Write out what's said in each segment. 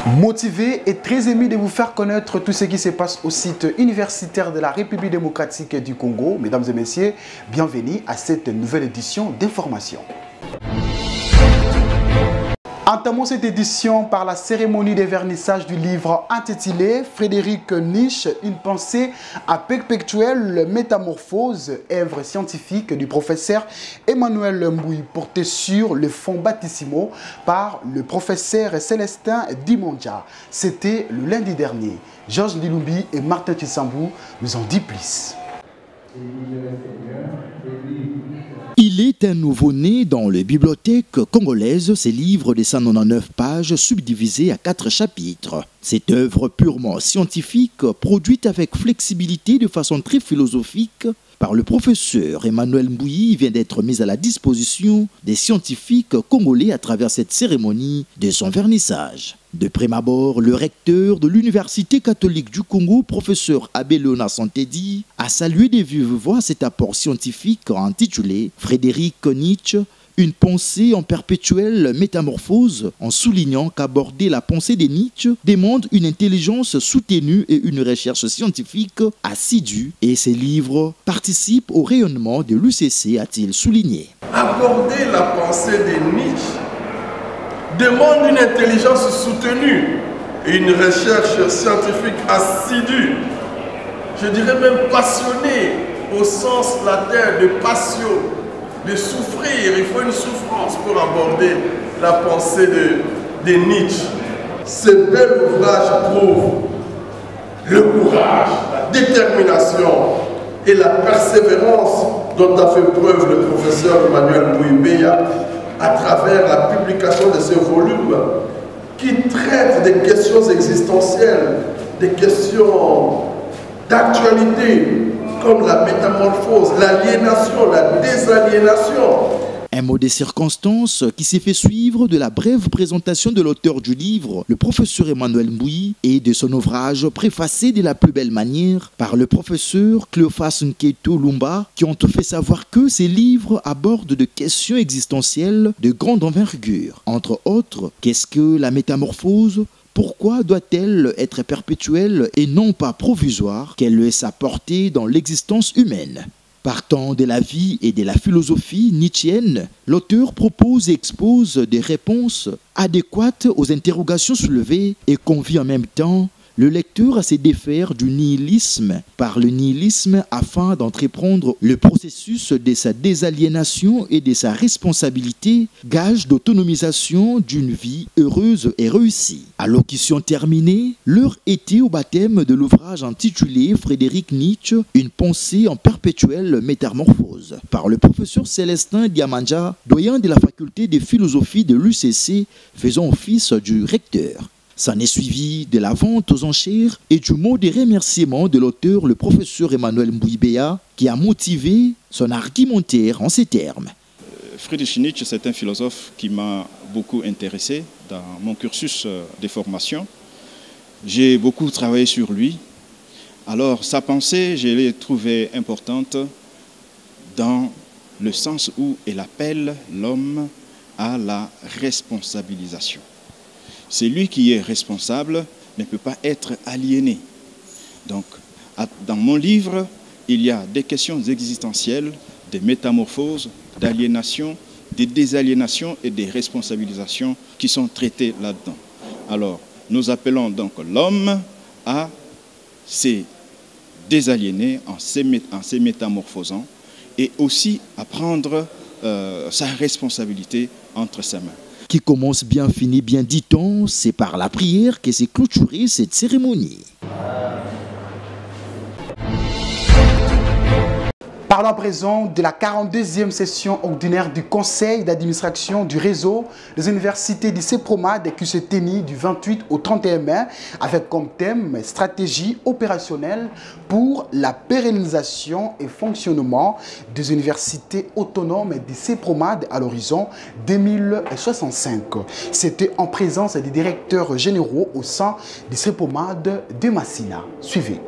Motivé et très ému de vous faire connaître tout ce qui se passe au site universitaire de la République démocratique du Congo. Mesdames et messieurs, bienvenue à cette nouvelle édition d'Information. Entamons cette édition par la cérémonie de vernissage du livre intitulé Frédéric Nietzsche, une pensée à perpétuelle métamorphose, œuvre scientifique du professeur Emmanuel Mbouy, porté sur le fond baptismaux par le professeur Célestin Dimondja. C'était le lundi dernier. Georges Lilumbi et Martin Tissambou nous en disent plus. Il est un nouveau-né dans les bibliothèques congolaises, ses livres de 199 pages subdivisés à 4 chapitres. Cette œuvre purement scientifique, produite avec flexibilité de façon très philosophique par le professeur Emmanuel Mbouy, vient d'être mise à la disposition des scientifiques congolais à travers cette cérémonie de son vernissage. De prime abord, le recteur de l'Université catholique du Congo, professeur Abbé Léonard Santedi, a salué de vive voix cet apport scientifique intitulé Frédéric Nietzsche, une pensée en perpétuelle métamorphose, en soulignant qu'aborder la pensée de Nietzsche demande une intelligence soutenue et une recherche scientifique assidue, et ces livres participent au rayonnement de l'UCC, a-t-il souligné. Aborder la pensée de Nietzsche demande une intelligence soutenue et une recherche scientifique assidue, je dirais même passionnée, au sens latin de passion, de souffrir. Il faut une souffrance pour aborder la pensée de Nietzsche. Ce bel ouvrage prouve le courage, la détermination et la persévérance dont a fait preuve le professeur Emmanuel Mbouy à travers la publication de ce volume qui traite des questions existentielles, des questions d'actualité, comme la métamorphose, l'aliénation, la désaliénation. Un mot des circonstances qui s'est fait suivre de la brève présentation de l'auteur du livre, le professeur Emmanuel Mbouy, et de son ouvrage préfacé de la plus belle manière par le professeur Cléophas Nketo Lumba, qui ont fait savoir que ces livres abordent de questions existentielles de grande envergure. Entre autres, qu'est-ce que la métamorphose ? Pourquoi doit-elle être perpétuelle et non pas provisoire? Quelle est sa portée dans l'existence humaine? Partant de la vie et de la philosophie nietzschienne, l'auteur propose et expose des réponses adéquates aux interrogations soulevées et convie en même temps le lecteur à se défaire du nihilisme par le nihilisme afin d'entreprendre le processus de sa désaliénation et de sa responsabilité, gage d'autonomisation d'une vie heureuse et réussie. Allocution terminée, l'heure était au baptême de l'ouvrage intitulé Frédéric Nietzsche, une pensée en perpétuelle métamorphose, par le professeur Célestin Dimondja, doyen de la faculté de philosophie de l'UCC, faisant office du recteur. S'en est suivi de la vente aux enchères et du mot de remerciement de l'auteur, le professeur Emmanuel Mbouy, qui a motivé son argumentaire en ces termes. Friedrich Nietzsche, c'est un philosophe qui m'a beaucoup intéressé dans mon cursus de formation. J'ai beaucoup travaillé sur lui. Alors, sa pensée, je l'ai trouvée importante dans le sens où elle appelle l'homme à la responsabilisation. C'est lui qui est responsable, ne peut pas être aliéné. Donc, dans mon livre, il y a des questions existentielles, des métamorphoses, d'aliénation, des désaliénations et des responsabilisations qui sont traitées là-dedans. Alors, nous appelons donc l'homme à se désaliéner en se métamorphosant et aussi à prendre sa responsabilité entre ses mains. Qui commence bien finit bien, dit-on, c'est par la prière que s'est clôturée cette cérémonie. Parlons à présent de la 42e session ordinaire du Conseil d'administration du réseau des universités du CEPROMAD qui se tenait du 28 au 31 mai avec comme thème stratégie opérationnelle pour la pérennisation et fonctionnement des universités autonomes du CEPROMAD à l'horizon 2065. C'était en présence des directeurs généraux au sein du CEPROMAD de Massina. Suivez.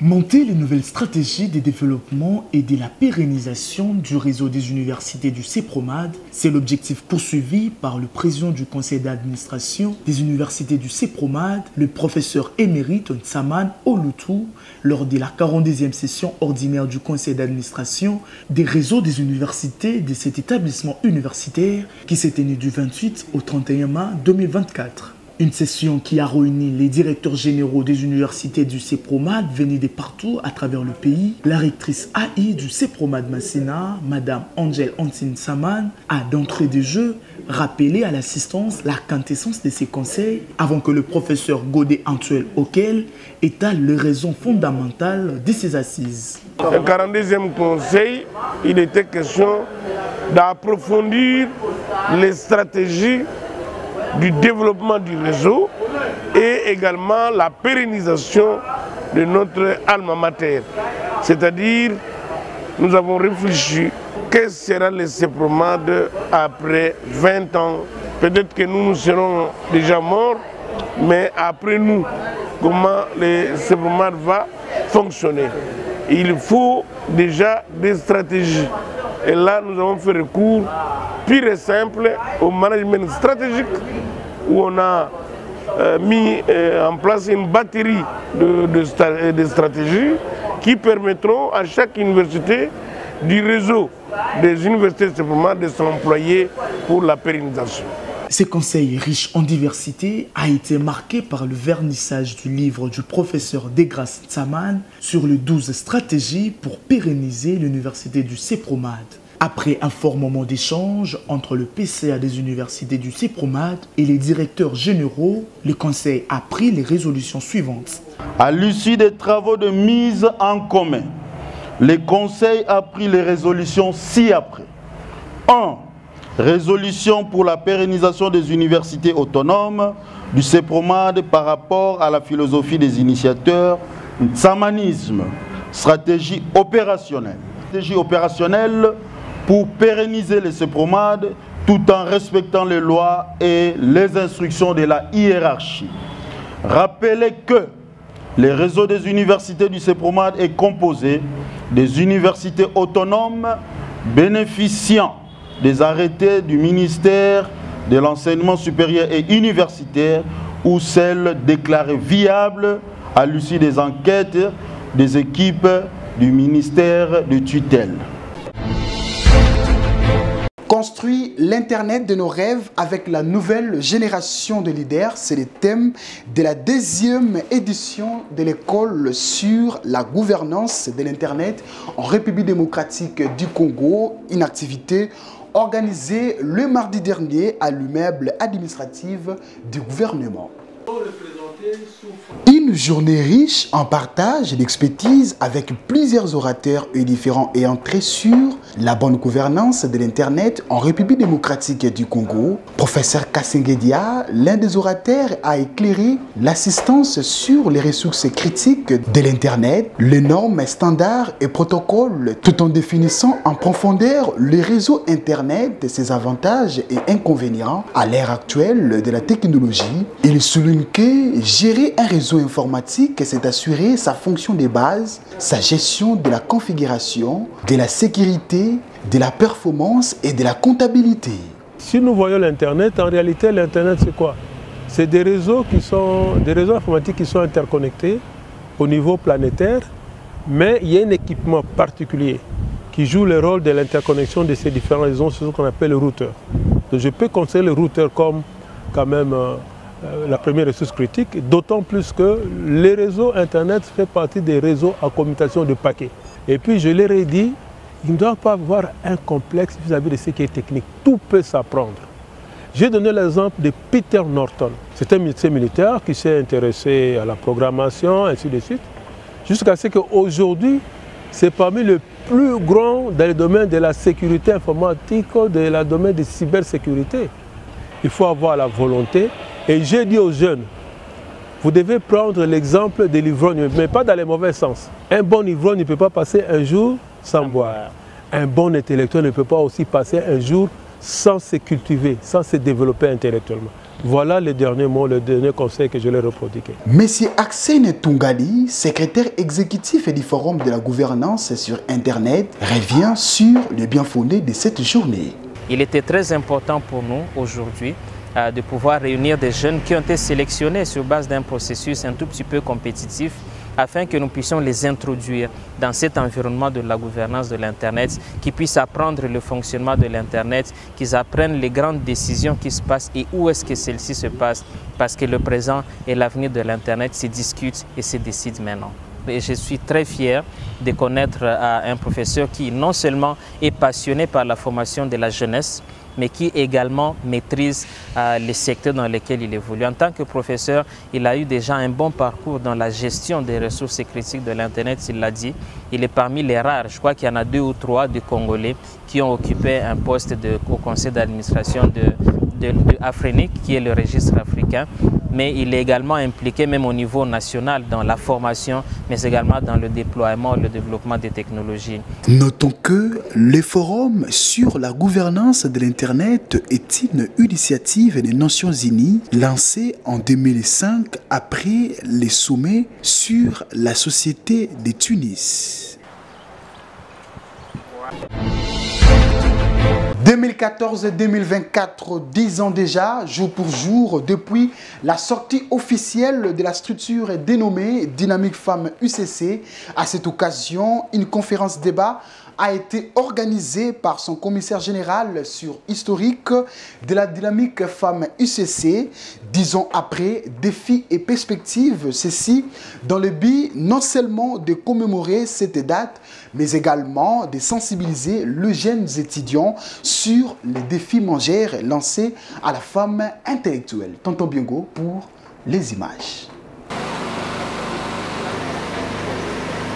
Monter les nouvelles stratégies de développement et de la pérennisation du réseau des universités du CEPROMAD, c'est l'objectif poursuivi par le président du conseil d'administration des universités du CEPROMAD, le professeur émérite Ntsamane Olutu, lors de la 42e session ordinaire du conseil d'administration des réseaux des universités de cet établissement universitaire qui s'est tenue du 28 au 31 mai 2024. Une session qui a réuni les directeurs généraux des universités du CEPROMAD venus de partout à travers le pays. La rectrice AI du CEPROMAD Massena, Madame Angel Hansine Saman, a d'entrée de jeu rappelé à l'assistance la quintessence de ces conseils avant que le professeur Godé Antuel Okel étale les raisons fondamentales de ces assises. Le 42e conseil, il était question d'approfondir les stratégies du développement du réseau et également la pérennisation de notre alma mater. C'est-à-dire, nous avons réfléchi quel sera le CEPROMAD après 20 ans. Peut-être que nous serons déjà morts, mais après nous, comment le CEPROMAD va fonctionner. Il faut déjà des stratégies. Et là, nous avons fait recours pur et simple au management stratégique où on a mis en place une batterie de stratégies qui permettront à chaque université du réseau des universités de s'employer pour la pérennisation. Ce conseil riche en diversité a été marqué par le vernissage du livre du professeur Degrasse Ntsamane sur les 12 stratégies pour pérenniser l'université du CEPROMAD. Après un fort moment d'échange entre le PCA des universités du CEPROMAD et les directeurs généraux, le conseil a pris les résolutions suivantes. À l'issue des travaux de mise en commun, le conseil a pris les résolutions ci-après. 1. Résolution pour la pérennisation des universités autonomes du CEPROMAD par rapport à la philosophie des initiateurs, Ntsamanisme, stratégie opérationnelle. Stratégie opérationnelle pour pérenniser le CEPROMAD tout en respectant les lois et les instructions de la hiérarchie. Rappelez que le réseau des universités du CEPROMAD est composé des universités autonomes bénéficiant des arrêtés du ministère de l'enseignement supérieur et universitaire ou celles déclarées viables à l'issue des enquêtes des équipes du ministère de tutelle. Construire l'Internet de nos rêves avec la nouvelle génération de leaders, c'est le thème de la 2e édition de l'école sur la gouvernance de l'Internet en République démocratique du Congo, une activité organisée le mardi dernier à l'immeuble administratif du gouvernement. Une journée riche en partage et d'expertise avec plusieurs orateurs et différents ayant trait sur la bonne gouvernance de l'Internet en République démocratique du Congo. Professeur Kassengedia, l'un des orateurs, a éclairé l'assistance sur les ressources critiques de l'Internet, les normes, standards et protocoles, tout en définissant en profondeur le réseau Internet, ses avantages et inconvénients à l'ère actuelle de la technologie. Il souligne que gérer un réseau informatique, c'est assurer sa fonction de base, sa gestion de la configuration, de la sécurité, de la performance et de la comptabilité. Si nous voyons l'Internet, en réalité, l'Internet, c'est quoi? C'est des réseaux informatiques qui sont interconnectés au niveau planétaire, mais il y a un équipement particulier qui joue le rôle de l'interconnexion de ces différents réseaux, c'est ce qu'on appelle le routeur. Donc je peux considérer le routeur comme quand même la première ressource critique, d'autant plus que les réseaux Internet fait partie des réseaux à commutation de paquets. Et puis je leur ai dit, il ne doit pas avoir un complexe vis-à-vis de ce qui est technique. Tout peut s'apprendre. J'ai donné l'exemple de Peter Norton. C'est un médecin militaire qui s'est intéressé à la programmation, ainsi de suite, jusqu'à ce qu'aujourd'hui, c'est parmi les plus grands dans le domaine de la sécurité informatique, dans le domaine de cybersécurité. Il faut avoir la volonté. Et j'ai dit aux jeunes, vous devez prendre l'exemple de l'ivrogne, mais pas dans le mauvais sens. Un bon ivrogne ne peut pas passer un jour sans boire. Un bon intellectuel ne peut pas aussi passer un jour sans se cultiver, sans se développer intellectuellement. Voilà les derniers mots, le dernier conseil que je leur ai prodigué. Monsieur Aksene Tungali, secrétaire exécutif du Forum de la gouvernance sur Internet, revient sur le bien fondé de cette journée. Il était très important pour nous aujourd'hui de pouvoir réunir des jeunes qui ont été sélectionnés sur base d'un processus un tout petit peu compétitif afin que nous puissions les introduire dans cet environnement de la gouvernance de l'Internet, qu'ils puissent apprendre le fonctionnement de l'Internet, qu'ils apprennent les grandes décisions qui se passent et où est-ce que celles-ci se passent, parce que le présent et l'avenir de l'Internet se discutent et se décident maintenant. Et je suis très fier de connaître un professeur qui non seulement est passionné par la formation de la jeunesse, mais qui également maîtrise les secteurs dans lesquels il évolue. En tant que professeur, il a eu déjà un bon parcours dans la gestion des ressources critiques de l'Internet, il l'a dit. Il est parmi les rares, je crois qu'il y en a 2 ou 3 de Congolais qui ont occupé un poste au conseil d'administration de Afrinic, qui est le registre africain. Mais il est également impliqué même au niveau national dans la formation, mais également dans le déploiement, le développement des technologies. Notons que le Forum sur la gouvernance de l'Internet est une initiative des Nations Unies lancée en 2005 après les sommets sur la société de Tunis. 2014-2024, 10 ans déjà, jour pour jour, depuis la sortie officielle de la structure dénommée Dynamique Femmes UCC. À cette occasion, une conférence débat a été organisée par son commissaire général sur historique de la Dynamique Femmes UCC. 10 ans après, défis et perspectives, ceci dans le but non seulement de commémorer cette date, mais également de sensibiliser les jeunes étudiants sur les défis majeurs lancés à la femme intellectuelle. Tonton Biengo pour les images.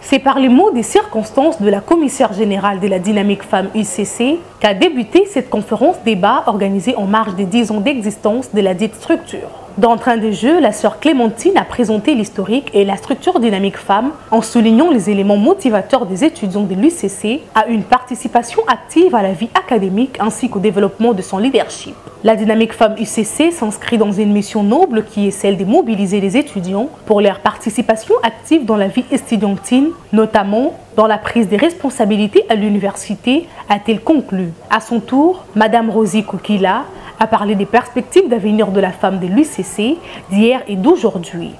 C'est par les mots des circonstances de la commissaire générale de la Dynamique Femmes UCC qu'a débuté cette conférence débat organisée en marge des 10 ans d'existence de la dite structure. D'entrain de jeu, la sœur Clémentine a présenté l'historique et la structure Dynamique Femmes en soulignant les éléments motivateurs des étudiants de l'UCC à une participation active à la vie académique ainsi qu'au développement de son leadership. La Dynamique Femmes UCC s'inscrit dans une mission noble qui est celle de mobiliser les étudiants pour leur participation active dans la vie estudiantine, notamment dans la prise des responsabilités à l'université, a-t-elle conclu. À son tour, Madame Rosie Koukila a parlé des perspectives d'avenir de la femme de l'UCC d'hier et d'aujourd'hui,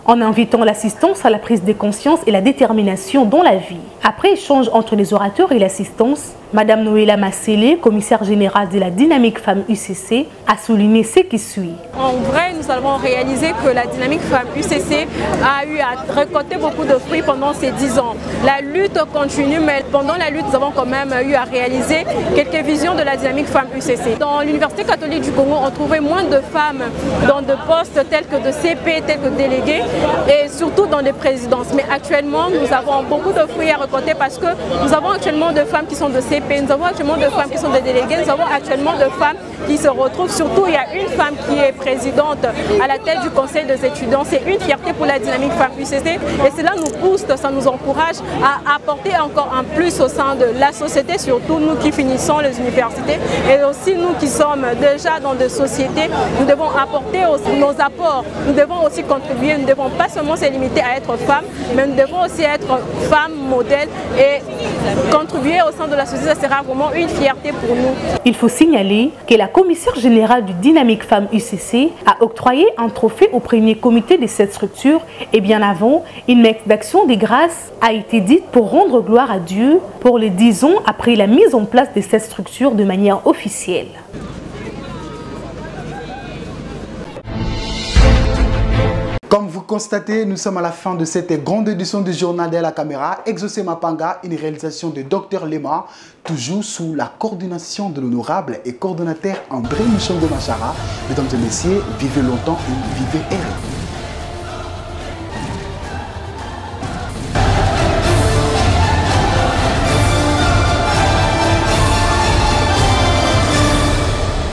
en invitant l'assistance à la prise de conscience et la détermination dans la vie. Après échange entre les orateurs et l'assistance, Madame Noéla Massélé, commissaire générale de la Dynamique Femmes UCC, a souligné ce qui suit. En vrai, nous avons réalisé que la Dynamique Femmes UCC a eu à récolter beaucoup de fruits pendant ces 10 ans. La lutte continue, mais pendant la lutte, nous avons quand même eu à réaliser quelques visions de la Dynamique Femmes UCC. Dans l'Université catholique du Congo, on trouvait moins de femmes dans des postes tels que de CP, tels que délégués, et surtout dans des présidences. Mais actuellement, nous avons beaucoup de fruits à récolter parce que nous avons actuellement des femmes qui sont de CP, nous avons actuellement des femmes qui sont des délégués, nous avons actuellement des femmes qui se retrouvent. Surtout, il y a une femme qui est présidente à la tête du conseil des étudiants. C'est une fierté pour la Dynamique Femmes UCC et cela nous booste, ça nous encourage à apporter encore un plus au sein de la société, surtout nous qui finissons les universités et aussi nous qui sommes déjà dans des sociétés. Nous devons apporter aussi nos apports, nous devons aussi contribuer, nous ne devons pas seulement se limiter à être femmes, mais nous devons aussi être femmes modèles et contribuer au sein de la société. Ça sera vraiment une fierté pour nous. Il faut signaler que la commissaire générale du Dynamique Femmes UCC a octroyé un trophée au premier comité de cette structure et bien avant, une lettre d'action des grâces a été dite pour rendre gloire à Dieu pour les 10 ans après la mise en place de cette structure de manière officielle. Comme vous constatez, nous sommes à la fin de cette grande édition du journal de la caméra. Exaucé Mapanga, une réalisation de Dr Lema, toujours sous la coordination de l'honorable et coordonnateur André Michongo Machara. Mesdames et messieurs, vivez longtemps et vivez heureux.